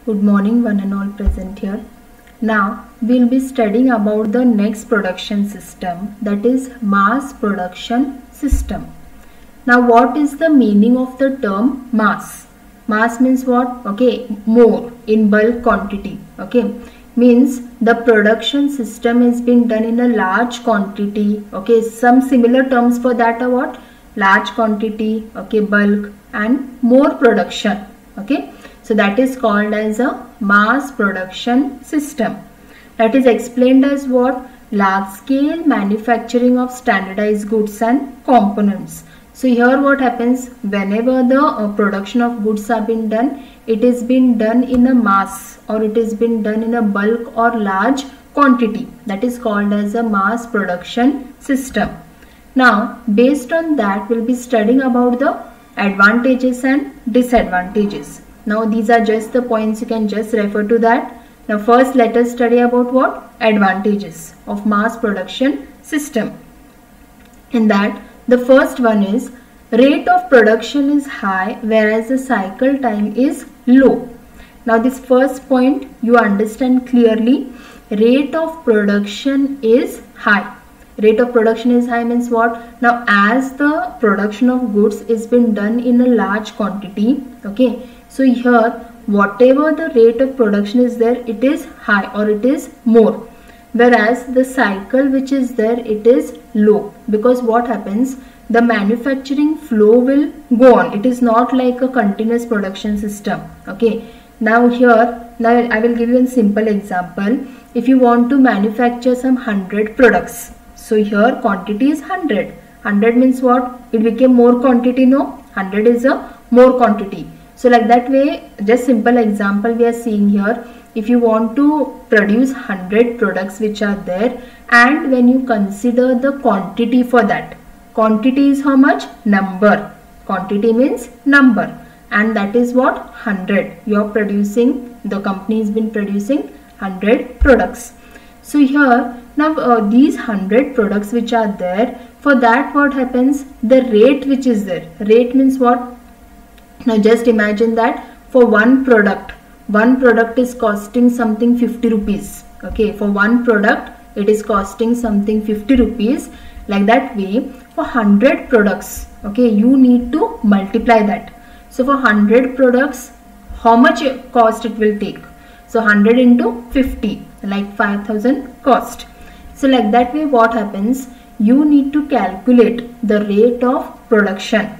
Good morning, one and all present here. Now we'll be studying about the next production system, that is mass production system. Now what is the meaning of the term mass? Mass means what? Okay, more in bulk quantity. Okay, means the production system is being done in a large quantity. Okay, some similar terms for that are what? Large quantity, okay, bulk and more production. Okay, so that is called as a mass production system. That is explained as what? Large scale manufacturing of standardized goods and components. So here what happens, whenever the production of goods are being done, it is being done in a mass or it is being done in a bulk or large quantity. That is called as a mass production system. Now based on that, we'll be studying about the advantages and disadvantages. Now these are just the points, you can just refer to that. Now first let us study about what? Advantages of mass production system. In that, the first one is rate of production is high whereas the cycle time is low. Now this first point you understand clearly. Rate of production is high. Rate of production is high means what? Now as the production of goods is being done in a large quantity, okay, so here whatever the rate of production is there, it is high or it is more, whereas the cycle which is there, it is low, because what happens, the manufacturing flow will go on. It is not like a continuous production system. Okay, now I will give you a simple example. If you want to manufacture some 100 products, so here quantity is 100. 100 means what? It became more quantity, no? 100 is a more quantity. So like that way, just simple example we are seeing here. If you want to produce 100 products which are there, and when you consider the quantity for that, quantity is how much? Number. Quantity means number, and that is what? 100. You are producing, the company has been producing 100 products. So here now these 100 products which are there, for that what happens? The rate which is there. Rate means what? Now just imagine that for one product is costing something 50 rupees. Okay, for one product it is costing something 50 rupees. Like that way, for 100 products, okay, you need to multiply that. So for 100 products, how much cost it will take? So 100 into 50, like 5,000 cost. So like that way what happens? You need to calculate the rate of production.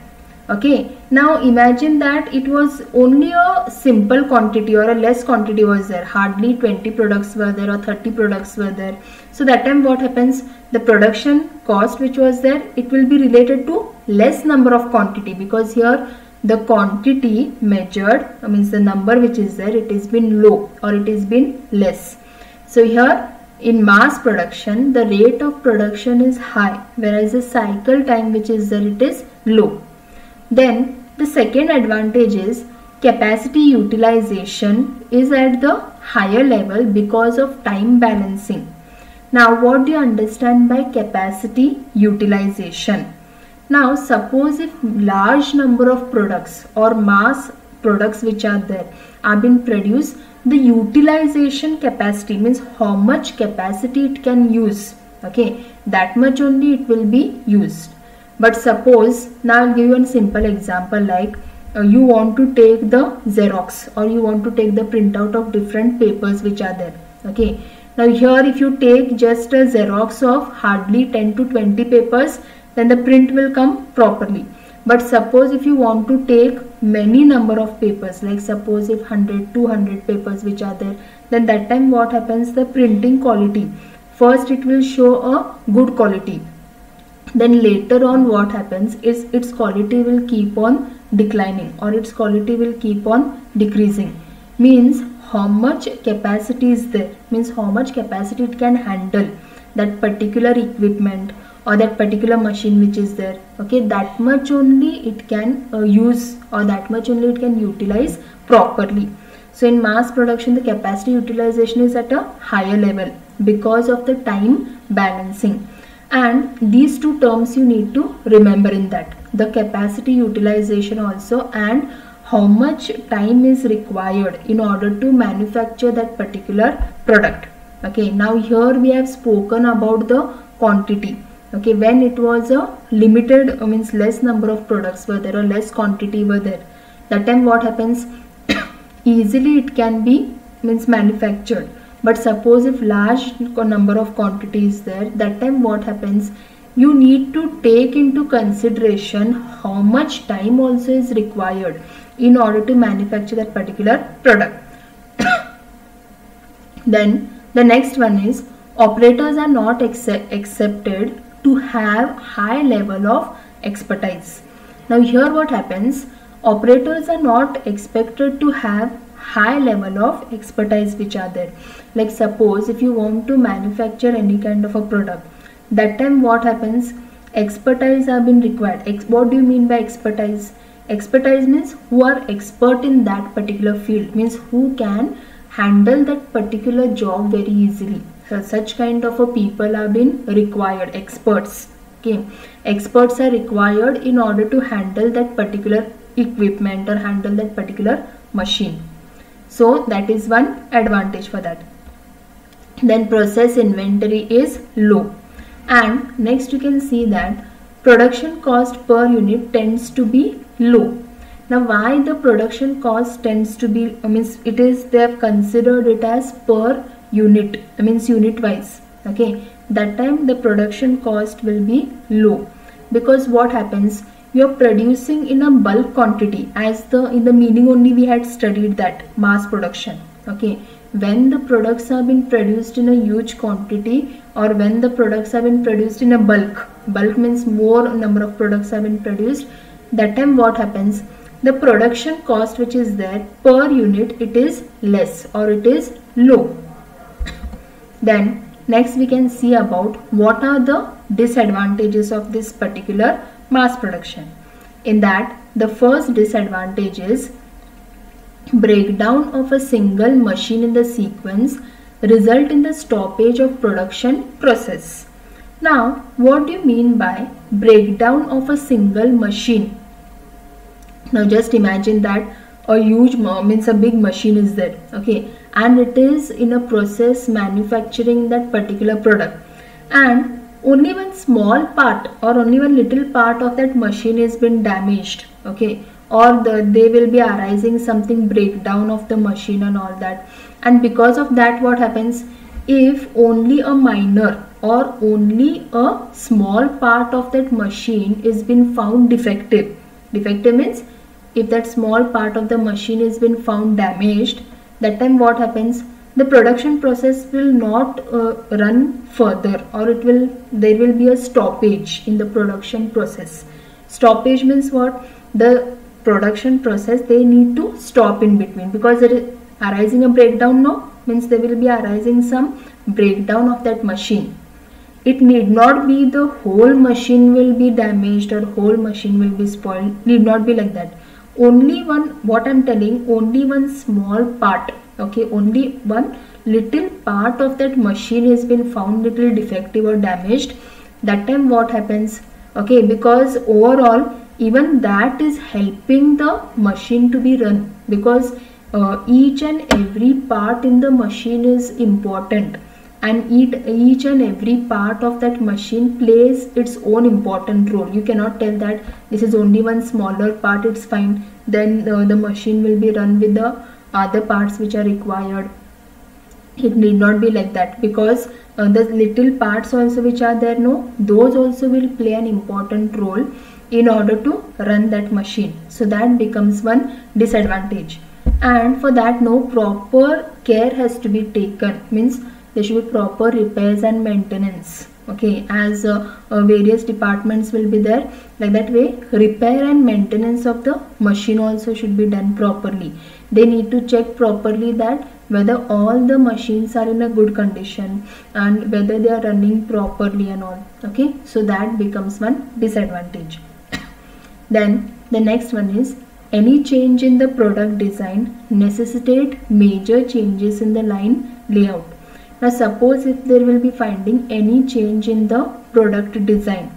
Okay, now imagine that it was only a simple quantity or a less quantity was there, hardly 20 products were there or 30 products were there. So that time what happens, the production cost which was there, it will be related to less number of quantity, because here the quantity measured, means the number which is there, it has been low or it has been less. So here in mass production, the rate of production is high whereas the cycle time which is there, it is low. Then the second advantage is capacity utilization is at the higher level because of time balancing. Now what do you understand by capacity utilization? Now suppose if large number of products or mass products which are there are being produced, the utilization capacity means how much capacity it can use. Okay, that much only it will be used. But suppose, now I'll give you a simple example, like you want to take the Xerox or you want to take the printout of different papers which are there. Okay, now here if you take just a Xerox of hardly 10 to 20 papers, then the print will come properly. But suppose if you want to take many number of papers, like suppose if 100, 200 papers which are there, then that time what happens, the printing quality, first it will show a good quality. Then later on what happens is its quality will keep on declining or its quality will keep on decreasing. Means how much capacity is there, means how much capacity it can handle that particular equipment or that particular machine which is there. Okay, that much only it can use or that much only it can utilize properly. So in mass production, the capacity utilization is at a higher level because of the time balancing. And these two terms you need to remember in that, the capacity utilization also and how much time is required in order to manufacture that particular product. Okay, now here we have spoken about the quantity. Okay, when it was a limited, means less number of products were there or less quantity were there, that time what happens, easily it can be means manufactured. But suppose if large number of quantity is there, that time what happens, you need to take into consideration how much time also is required in order to manufacture that particular product. Then the next one is, operators are not accepted to have high level of expertise. Now here what happens, operators are not expected to have high level of expertise which are there. Like suppose if you want to manufacture any kind of a product, that time what happens, expertise have been required. What do you mean by expertise? Expertise means who are expert in that particular field, means who can handle that particular job very easily. So such kind of a people have been required, experts. Okay, experts are required in order to handle that particular equipment or handle that particular machine. So that is one advantage for that. Then process inventory is low. And next you can see that production cost per unit tends to be low. Now why the production cost tends to be, means it is, they have considered it as per unit, means unit wise. Okay, that time the production cost will be low, because what happens, you are producing in a bulk quantity, as in the meaning only we had studied that mass production. Okay, when the products have been produced in a huge quantity, or when the products have been produced in a bulk means more number of products have been produced, that time what happens, the production cost which is there per unit, it is less or it is low. Then next we can see about what are the disadvantages of this particular mass production. In that, the first disadvantage is breakdown of a single machine in the sequence result in the stoppage of production process. Now what do you mean by breakdown of a single machine? Now just imagine that a huge, means a big machine is there, okay, and it is in a process manufacturing that particular product, and only one small part or only one little part of that machine has been damaged, okay, or they will be arising something breakdown of the machine and all that. And because of that what happens, if only a minor or only a small part of that machine is been found defective means if that small part of the machine has been found damaged, that time what happens, the production process will not run further, or there will be a stoppage in the production process. Stoppage means what, the production process they need to stop in between, because there is arising a breakdown now, means there will be arising some breakdown of that machine. It need not be the whole machine will be damaged or whole machine will be spoiled, need not be like that. Only one, what I am telling, only one small part, okay, only one little part of that machine has been found little defective or damaged, that time what happens, okay, because overall even that is helping the machine to be run, because each and every part in the machine is important, and each and every part of that machine plays its own important role. You cannot tell that this is only one smaller part, it's fine, then the machine will be run with the other parts which are required. It need not be like that, because the little parts also which are there, no, those also will play an important role in order to run that machine. So that becomes one disadvantage, and for that no proper care has to be taken, means there should be proper repairs and maintenance, okay, as various departments will be there, like that way repair and maintenance of the machine also should be done properly. They need to check properly that whether all the machines are in a good condition and whether they are running properly and all, okay, so that becomes one disadvantage. Then the next one is, any change in the product design necessitate major changes in the line layout. Now suppose if there will be finding any change in the product design,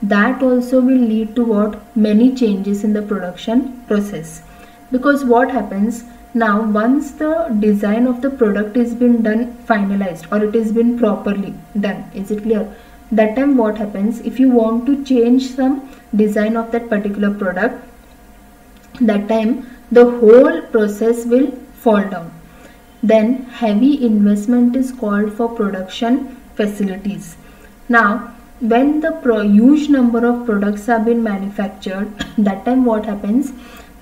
that also will lead to what, many changes in the production process. Because what happens now, once the design of the product is been done, finalized, or it is been properly done, is it clear? That time what happens, if you want to change some design of that particular product, that time the whole process will fall down. Then heavy investment is called for production facilities. Now when the huge number of products have been manufactured, that time what happens,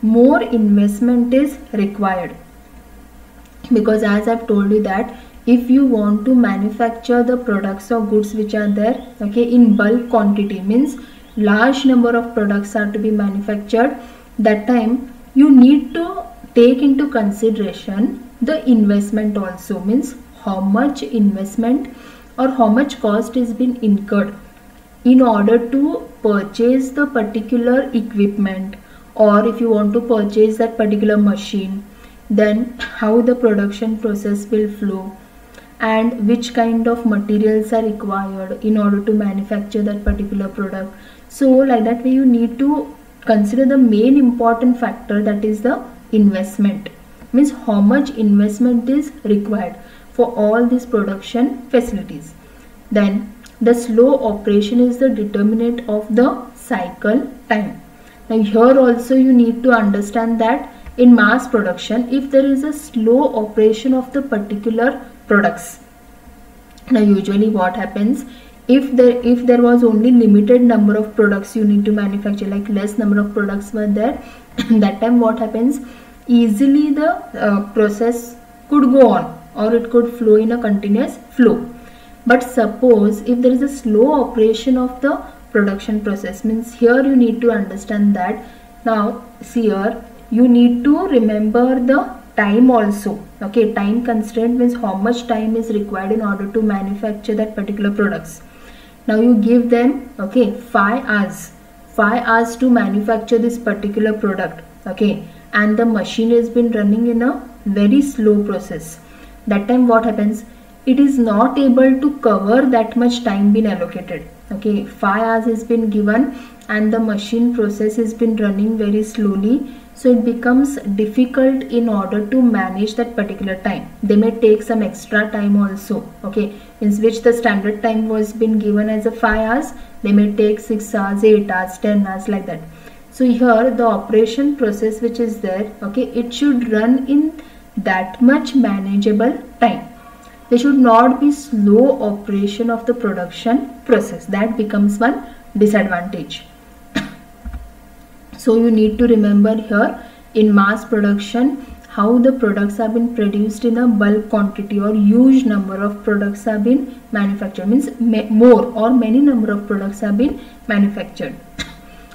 more investment is required, because as I've told you that if you want to manufacture the products or goods which are there, okay, in bulk quantity, means large number of products are to be manufactured, that time you need to take into consideration the investment also, means how much investment or how much cost is been incurred in order to purchase the particular equipment, or if you want to purchase that particular machine, then how the production process will flow and which kind of materials are required in order to manufacture that particular product. So like that way you need to consider the main important factor, that is the investment, means how much investment is required for all these production facilities. Then the slow operation is the determinant of the cycle time. Now here also you need to understand that in mass production, if there is a slow operation of the particular products, now usually what happens, if there was only limited number of products you need to manufacture, like less number of products were there, that time what happens, easily the process could go on, or it could flow in a continuous flow. But suppose if there is a slow operation of the production process, means here you need to understand that, now see here you need to remember the time also, okay, time constraint means how much time is required in order to manufacture that particular products. Now you give them, okay, 5 hours to manufacture this particular product, okay, and the machine has been running in a very slow process. That time what happens, it is not able to cover that much time been allocated, okay, 5 hours has been given and the machine process has been running very slowly, so it becomes difficult in order to manage that particular time. They may take some extra time also, okay, in which the standard time was been given as a 5 hours, they may take 6 hours, 8 hours, 10 hours, like that. So here the operation process which is there, okay, it should run in that much manageable time. There should not be slow operation of the production process. That becomes one disadvantage. So you need to remember here in mass production how the products have been produced in a bulk quantity, or huge number of products have been manufactured, means more or many number of products have been manufactured.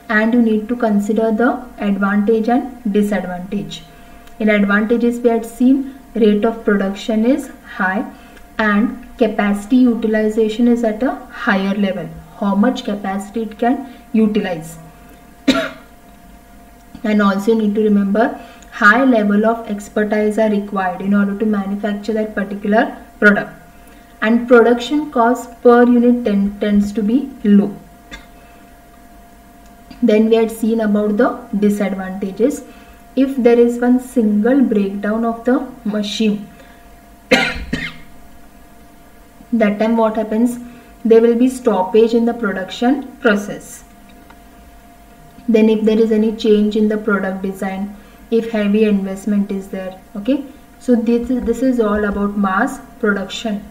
And you need to consider the advantage and disadvantage. In advantages we had seen rate of production is high and capacity utilization is at a higher level, how much capacity it can utilize. And also you need to remember high level of expertise are required in order to manufacture that particular product, and production cost per unit tends to be low. Then we had seen about the disadvantages. If there is one single breakdown of the machine, that time what happens, there will be stoppage in the production process. Then if there is any change in the product design, if heavy investment is there, okay, so this is all about mass production.